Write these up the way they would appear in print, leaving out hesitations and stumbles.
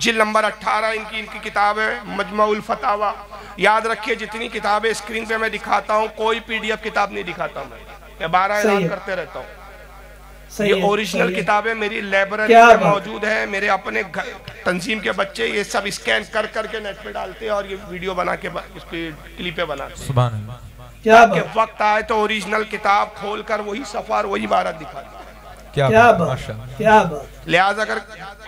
جلد نمبر 18 ان کی کتاب ہے مجمع الفتاوا. یاد رکھیے جتنی کتابیں اسکرین پہ میں دکھاتا ہوں کوئی پی ڈی ایف کتاب نہیں دکھاتا میں 12 اعلان کرتے رہتا ہوں. یہ اوریجنل کتابیں میری لائبریری میں موجود ہے. میرے اپنے تنظیم کے بچے یہ سب اسکین کر کر کے نیٹ پہ ڈالتے ہیں اور یہ ویڈیو بنا کے اس پہ کلپیں بناتے ہیں. سبحان اللہ. کہ وقت آئے تو اوریجنل کتاب کھول کر وہی صفحہ اور وہی عبارت دکھاتے ہیں. کیا بات. لہٰذا اگر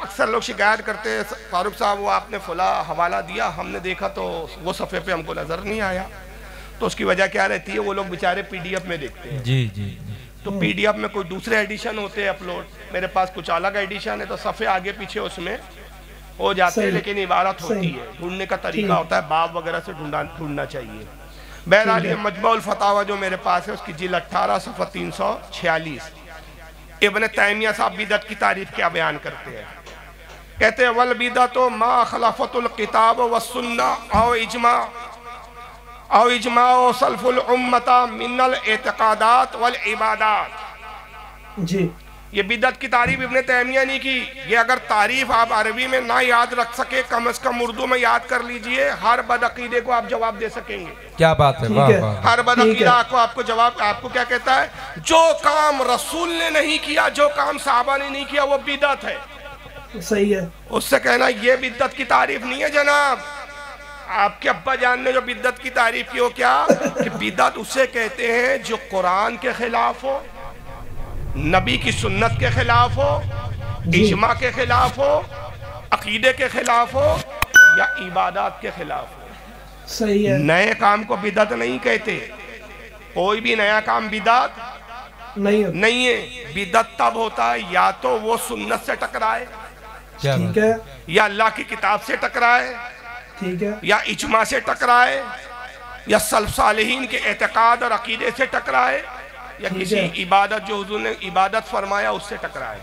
اکثر لوگ شکایت کرتے ہیں فاروق صاحب وہ آپ نے فلاں حوالہ دیا ہم نے دیکھا تو وہ صفحے پہ ہم کو نظر نہیں آیا, تو اس کی وجہ کیا رہتی ہے وہ لوگ بیچارے پی ڈی ایف میں دیکھتے ہیں. جی جی تو پی ڈی ایف میں کوئی دوسرے ایڈیشن ہوتے ہیں اپلوڈ, میرے پاس کچھ الگ ایڈیشن ہے تو صفحے آگے پیچھے اس میں ہو جاتے ہیں لیکن عبارت ہوتی ہے. ڈھونڈنے کا طریقہ ہوتا ہے باب وغیرہ سے ڈھونڈنا چاہیے. بہرحال یہ مجمع الفتاوا جو میرے پاس ہے اس کی جلد 18 صفحہ 346. ابن تیمیہ صاحب بدعت کی تعریف کیا بیان کرتے ہیں. کہتے ہیں والبدعۃ ما خلفت الکتاب والسنہ او اجماع سلف الامت من الاعتقادات والعبادات. جی یہ بدعت کی تعریف ابن تیمیہ نہیں کی. یہ اگر تعریف آپ عربی میں نہ یاد رکھ سکے کم از کم اردو میں یاد کر لیجئے, ہر بدعقیدے کو آپ جواب دے سکیں گے. کیا بات ہے, واہ واہ. ہر بدعقیدہ آپ کو جواب آپ کو کیا کہتا ہے, جو کام رسول نے نہیں کیا جو کام صحابہ نے نہیں کیا وہ بدعت ہے. صحیح ہے. اس سے کہنا یہ بدعت کی تعریف نہیں ہے جناب. آپ کے ابا جان نے جو بدعت کی تعریف کی ہو کیا کہ بدعت اسے کہتے ہیں جو قرآن کے خلاف ہو, نبی کی سنت کے خلاف ہو, اجماع کے خلاف ہو, عقیدے کے خلاف ہو یا عبادات کے خلاف ہو. صحیح ہے. نئے کام کو بدعت نہیں کہتے. کوئی بھی نیا کام بدعت نہیں ہے. بدعت تب ہوتا ہے یا تو وہ سنت سے ٹکرائے, ٹھیک ہے, یا اللہ کی کتاب سے ٹکرائے, ٹھیک ہے, یا اجماع سے ٹکرائے, یا سلف صالحین کے اعتقاد اور عقیدے سے ٹکرائے, یا کسی عبادت جو حضور نے عبادت فرمایا اس سے ٹکرائے.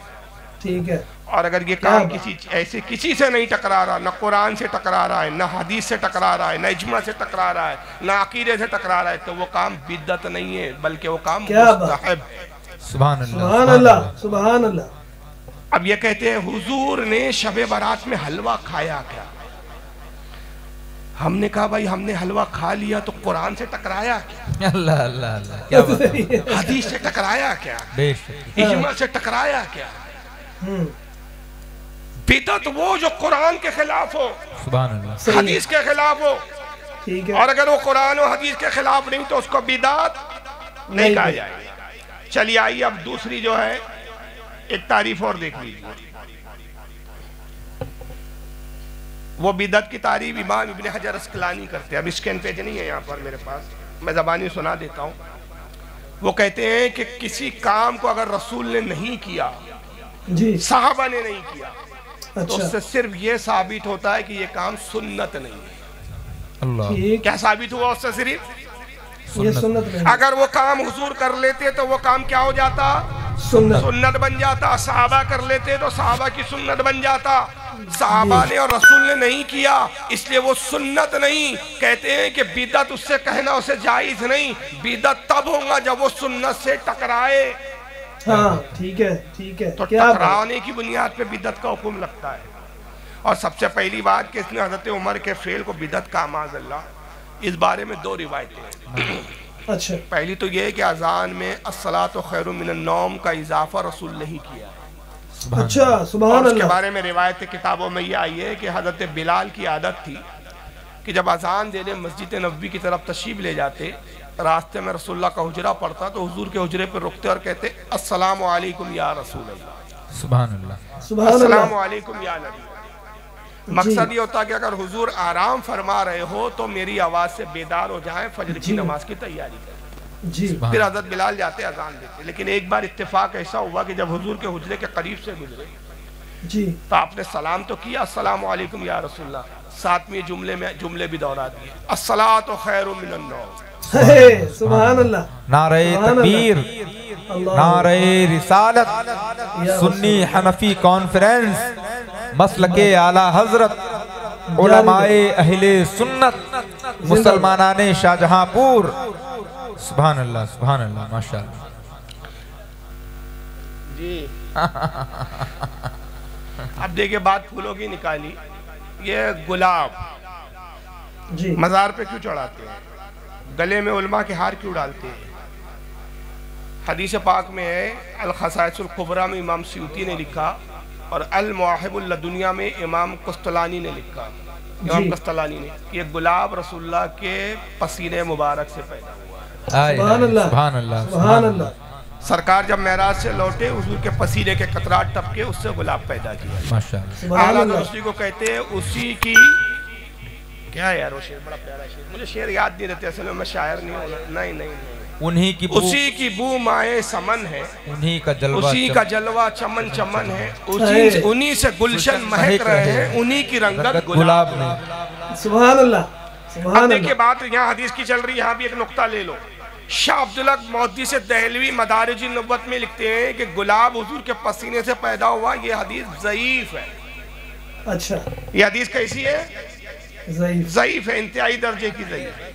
ٹھیک ہے. اور اگر یہ کام کسی سے نہیں ٹکرا رہا, نہ قرآن سے ٹکرا رہا ہے, نہ حدیث سے ٹکرا رہا ہے, نہ اجماع سے ٹکرا رہا ہے, نہ عقیدے سے ٹکرا رہا ہے, تو وہ کام بدعت نہیں ہے بلکہ وہ کام مستحب. سبحان اللہ, سبحان اللہ, سبحان اللہ. اب یہ کہتے ہیں حضور نے شب برات میں حلوہ کھایا کیا؟ ہم نے کہا بھائی ہم نے حلوہ کھا لیا تو قرآن سے ٹکرایا کیا؟ اللہ اللہ اللہ, کیا بات ہے. حدیث سے ٹکرایا کیا؟ بے شک. اجماع سے ٹکرایا کیا؟ بدعت وہ جو قرآن کے خلاف ہو, سبحان اللہ, حدیث کے خلاف ہو. ٹھیک ہے. اور اگر وہ قرآن و حدیث کے خلاف نہیں تو اس کو بدعت نہیں کہا جائے. چلیے آئیے اب دوسری جو ہے ایک تعریف اور دیکھ لیجیے. وہ بدعت کی تعریف امام ابن حجر اسقلانی کرتے ہیں. اب اسکین پیج نہیں ہے یہاں پر میرے پاس, میں زبانی سنا دیتا ہوں. وہ کہتے ہیں کہ کسی کام کو اگر رسول نے نہیں کیا, جی, صحابہ نے نہیں کیا, تو اس سے صرف یہ ثابت ہوتا ہے کہ یہ کام سنت نہیں ہے. اللہ, کیا ثابت ہوا اس سے؟ صرف یہ سنت نہیں. اگر وہ کام حضور کر لیتے تو وہ کام کیا ہو جاتا؟ سنت بن جاتا. صحابہ کر لیتے تو صحابہ کی سنت بن جاتا. صحابہ نے اور رسول نے نہیں کیا اس لیے وہ سنت نہیں. کہتے ہیں کہ بدعت اس سے کہنا اسے جائز نہیں. بدعت تب ہوگا جب وہ سنت سے ٹکرائے. ہاں ٹھیک ہے, ٹھیک ہے. تو ٹکرانے کی بنیاد پہ بدعت کا حکم لگتا ہے. اور سب سے پہلی بات کہ اس نے حضرت عمر کے فعل کو بدعت کہا معاذ اللہ. اس بارے میں دو روایتیں ہیں. اچھا, پہلی تو یہ ہے کہ اذان میں الصلاۃ خیر من النوم کا اضافہ رسول نہیں کیا. اچھا, سبحان اللہ. اس کے بارے میں روایت کتابوں میں یہ آئی ہے کہ حضرت بلال کی عادت تھی کہ جب اذان دینے مسجد نبوی کی طرف تشریف لے جاتے, راستے میں رسول اللہ کا حجرہ پڑتا تو حضور کے حجرے پر رکتے اور کہتے السلام علیکم یا رسول اللہ. سبحان اللہ, سبحان اللہ. السلام علیکم یا نبی. مقصد یہ ہوتا کہ اگر حضور آرام فرما رہے ہو تو میری آواز سے بیدار ہو جائیں, فجر کی نماز کی تیاری کریں. جی, پھر حضرت بلال جاتے اذان دیتے. لیکن ایک بار اتفاق ایسا ہوا کہ جب حضور کے حجرے کے قریب سے گزرے جی, تو آپ نے سلام تو کیا السلام علیکم یا رسول اللہ, ساتھ میں جملے بھی دہرا دیے الصلاۃ خیر من النوم. سبحان اللہ. نعرہ تکبیر, نعرہ رسالت, سنی حنفی کانفرنس, مسلک اعلی حضرت, علماء اہل سنت, مسلمانان شاہجہاں پور. سبحان اللہ, سبحان اللہ, ماشاءاللہ. جی اب دیکھیں بات پھولوں کی نکالی. یہ گلاب جی مزار پہ کیوں چڑھاتے ہیں؟ گلے میں علماء کے ہار کیوں ڈالتے ہیں؟ حدیث پاک میں ہے، الخصائص الکبریٰ میں امام سیوطی نے لکھا اور المواہب اللدنیہ میں امام قسطلانی نے لکھا، امام قسطلانی نے، یہ گلاب رسول اللہ کے پسینے مبارک سے پیدا ہوا ہے۔ سبحان اللہ، سبحان اللہ، سبحان اللہ۔ سرکار جب معراج سے لوٹے حضور کے پسینے کے قطرات ٹپکے، اس سے گلاب پیدا کیا۔ ماشاءاللہ، سبحان اعلیٰ اللہ۔ دوستی کو کہتے ہیں اسی کی، کیا ہے یار وہ شعر، بڑا پیارا شعر، مجھے شعر یاد نہیں رہتے، اصل میں میں شاعر نہیں ہونا، نہیں، انہی کی بو، اسی کی بو مائے سمن ہے، انہی کا جلوہ، اسی کا جلوہ چمن چمن ہے، انہی سے گلشن مہک رہے ہیں، انہی کی رنگت گلاب نے۔ سبحان اللہ، سبحان اب دیکھیں اللہ۔ بات یہاں حدیث کی چل رہی ہے، یہاں بھی ایک نقطہ لے لو۔ شاہ عبدالحق محدث دہلوی مدارج النبوت میں لکھتے ہیں کہ گلاب حضور کے پسینے سے پیدا ہوا، یہ حدیث ضعیف ہے۔ اچھا، یہ حدیث کیسی ہے؟ ضعیف ہے، انتہائی درجے کی ضعیف ہے۔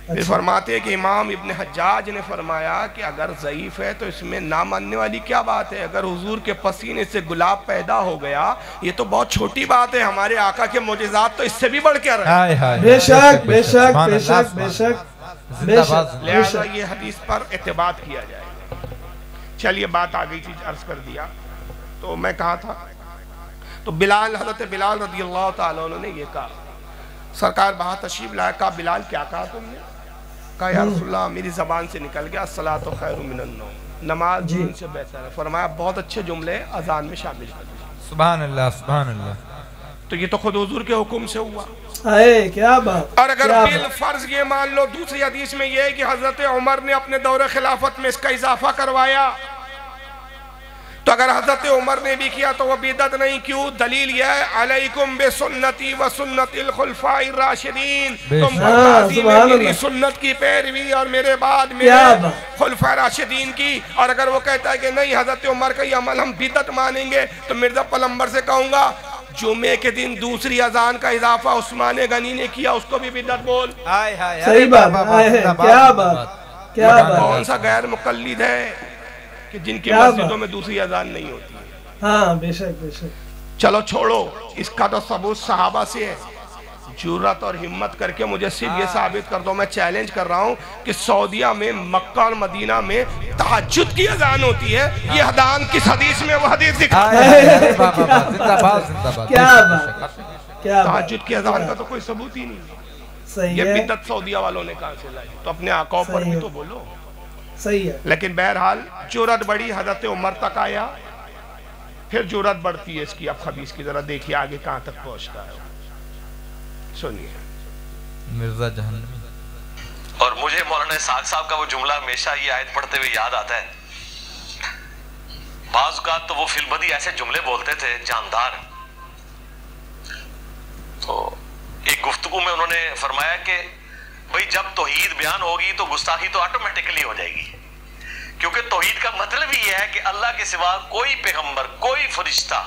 پھر فرماتے ہیں کہ امام ابن حجاج نے فرمایا کہ اگر ضعیف ہے تو اس میں نہ ماننے والی کیا بات ہے؟ اگر حضور کے پسینے سے گلاب پیدا ہو گیا یہ تو بہت چھوٹی بات ہے، ہمارے آقا کے معجزات تو اس سے بھی بڑھ کے رہے ہیں۔ بے شک، بے شک، بے شک، بے شک، بے شک۔ لہذا یہ حدیث پر اعتماد کیا جائے۔ چلیے بات آ گئی تھی، عرض کر دیا، تو میں کہا تھا، تو بلال، حضرت بلال رضی اللہ تعالیٰ عنہ نے یہ کہا، سرکار باہر تشریف لائے، کہا بلال کیا کہا تم نے؟ کہا یا رسول اللہ میری زبان سے نکل گیا الصلاۃ خیر من النوم، نماز دین سے بہتر ہے۔ فرمایا بہت اچھے جملے اذان میں شامل کر دیں۔ سبحان اللہ، سبحان اللہ۔ تو یہ تو خود حضور کے حکم سے ہوا۔ اے کیا بات، اور اگر بالفرض یہ مان لو، دوسری حدیث میں یہ ہے کہ حضرت عمر نے اپنے دور خلافت میں اس کا اضافہ کروایا، تو اگر حضرت عمر نے بھی کیا تو وہ بدعت نہیں، کیوں؟ دلیل یہ ہے علیکم بسنتی و سنت الخلفاء الراشدین، تم پر لازم ہے میری سنت کی پیروی اور میرے بعد میرے خلفاء راشدین کی۔ اور اگر وہ کہتا ہے کہ نہیں حضرت عمر کا یہ عمل ہم بدعت مانیں گے، تو مرزا پلمبر سے کہوں گا جمعے کے دن دوسری اذان کا اضافہ عثمان غنی نے کیا، اس کو بھی بدعت بول۔ صحیح بات، کیا بات، کیا بات۔ کون سا غیر مقلد ہے کہ جن کی مسجدوں میں دوسری اذان نہیں ہوتی ہے؟ ہاں بے شک، بے شک۔ چلو چھوڑو، اس کا تو ثبوت صحابہ سے ہے۔ جرات اور ہمت کر کے مجھے صرف یہ ثابت کر دو، میں چیلنج کر رہا ہوں کہ سعودیہ میں، مکہ اور مدینہ میں تہجد کی اذان ہوتی ہے، یہ اذان کس حدیث میں وہ حدیث دکھا ہے؟ کیا بات، کیا بات۔ تہجد کی اذان کا تو کوئی ثبوت ہی نہیں۔ صحیح یہ ہے، بدعت سعودیہ والوں نے کہاں سے لائی؟ تو اپنے آقاؤں پر بھی تو بولو۔ صحیح ہے۔ لیکن بہرحال جرات بڑی، حضرت عمر تک آیا، پھر جرات بڑھتی ہے اس کی۔ اب حدیث کی ذرا دیکھیے آگے کہاں تک پہنچتا ہے، سنیے۔ مرزا جہنمی۔ اور مجھے مولانا اسحاق صاحب کا وہ جملہ ہمیشہ یہ آیت پڑھتے ہوئے یاد آتا ہے، بعض اوقات تو وہ فی البدی ایسے جملے بولتے تھے جاندار۔ تو ایک گفتگو میں انہوں نے فرمایا کہ بھئی جب توحید بیان ہوگی تو گستاخی تو آٹومیٹکلی ہو جائے گی، کیونکہ توحید کا مطلب ہی ہے کہ اللہ کے سوا کوئی پیغمبر، کوئی فرشتہ،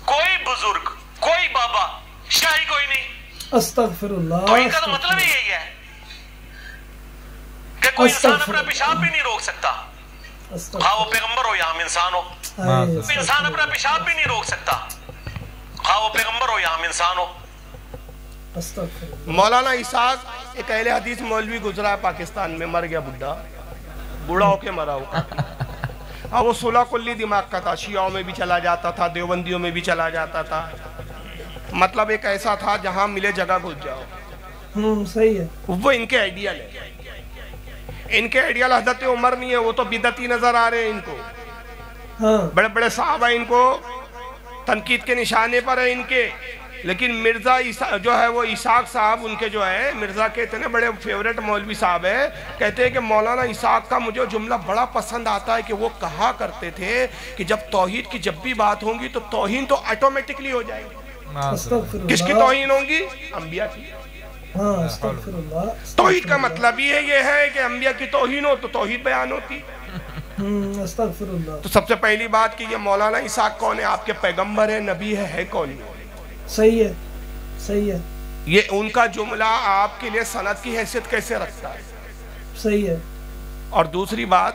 کوئی بزرگ، کوئی بابا، شاہی کوئی نہیں۔ استغفر اللہ۔ توحید کا تو مطلب ہی یہی ہے کہ کوئی انسان اپنا پیشاب بھی نہیں روک سکتا، خواہ وہ پیغمبر ہو یا ہم انسان ہو۔ انسان اپنا پیشاب بھی نہیں روک سکتا، خواہ وہ پیغمبر ہو یا ہم انسان ہو۔ مولانا اسحاق ایک اہل حدیث مولوی گزرا ہے پاکستان میں، مر گیا، بوڑھا ہو کے مرا ہو۔ ہاں وہ 16 کلی دماغ کا تھا، شیعوں میں بھی چلا جاتا تھا، دیوبندیوں میں بھی چلا جاتا تھا، مطلب ایک ایسا تھا جہاں ملے جگہ گھس جاؤ۔ صحیح ہے، وہ ان کے آئیڈیل ہے، ان کے آئیڈیل حضرت عمر نہیں ہے، وہ تو بدعتی نظر آ رہے ہیں ان کو۔ بڑے بڑے صحابہ ان کو تنقید کے نشانے پر ہیں ان کے، لیکن مرزا جو ہے وہ اسحاق صاحب ان کے جو ہے، مرزا کے اتنے بڑے فیورٹ مولوی صاحب ہیں، کہتے ہیں کہ مولانا اسحاق کا مجھے جملہ بڑا پسند آتا ہے کہ وہ کہا کرتے تھے کہ جب توحید کی جب بھی بات ہوں گی تو توہین تو آٹومیٹکلی ہو جائے گی۔ کس کی توہین ہوں گی؟ انبیاء کی۔ توحید کا مطلب یہ ہے کہ انبیاء کی توہین ہو تو توحید بیان ہوتی۔ تو سب سے پہلی بات کہ یہ مولانا اسحاق کون ہے؟ آپ کے پیغمبر ہے، نبی ہے کون؟ صحیح ہے، صحیح ہے۔ یہ ان کا جملہ آپ کے لیے سند کی حیثیت کیسے رکھتا ہے؟ صحیح ہے۔ اور دوسری بات